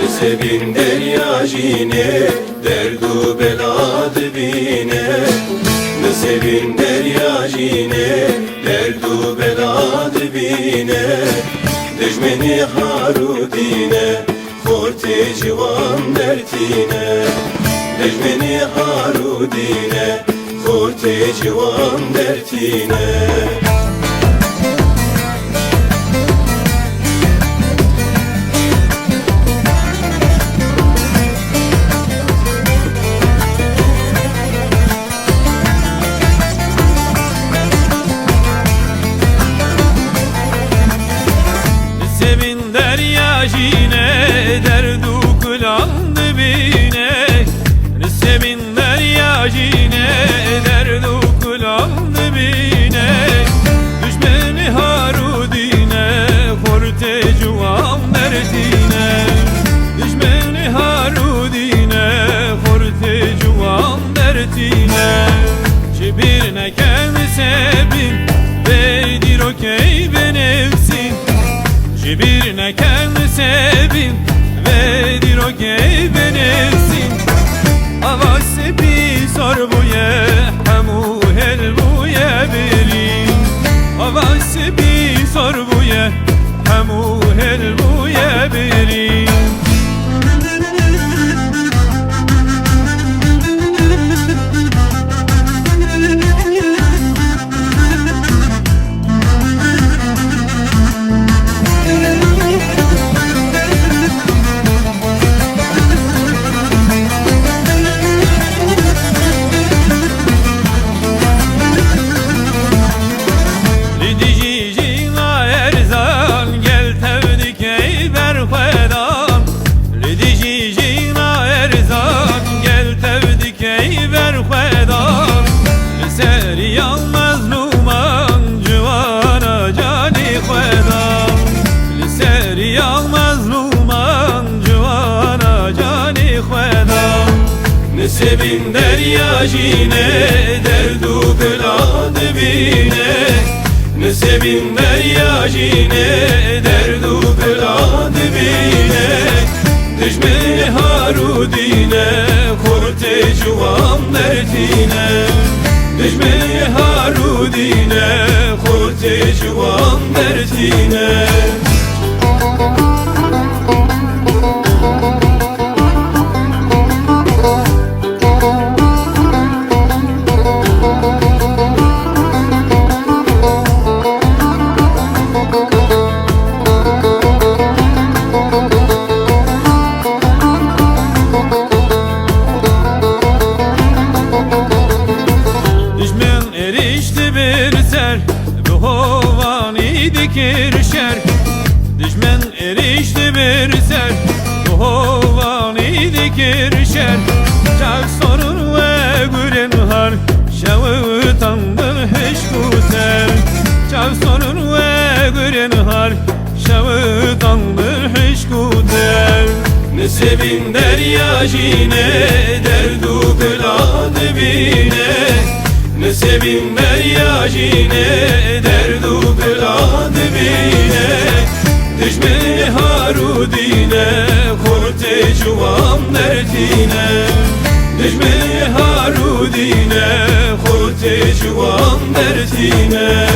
Sebin derya jine derdu bela dibine. Sebin derya jine derdu bela dibine. Dejmeni harudine khorte civan dertine. Dejmeni harudine khorte civan dertine. Sebin derya jine derdu kulan dibine. Sebin derya jine derdu kulan dibine. Düşmeni harudine korte cuvam derdine. Düşmeni harudine korte cuvam derdine. Şibirine kendi sebin bedir okey benefsin. Şibirine kendi sebin vedir o geybe nefsin. Avası bir sor buye hemu hel buye birin. Avası bir sor buye hemu hel buye birin. Sebin derya jine derdu bela dibine. Sebin derya jine derdu bela dibine. Düşmeni harudine korte cuvam derdine. Düşmeni harudine korte cuvam derdine. Dikirşer düşmen erişti bir ser. Bu hovani dikirşer. Çak sorun ve gülen har şavı tandır hiç kuter. Çak sorun ve gülen har şavı tandır hiç kuter. Sebin derya jine derdu bela dibine. Sebin derya jine derdu bela dibine. Düşmeni harudine korte cuvam derdine. Düşmeni harudine korte cuvam derdine.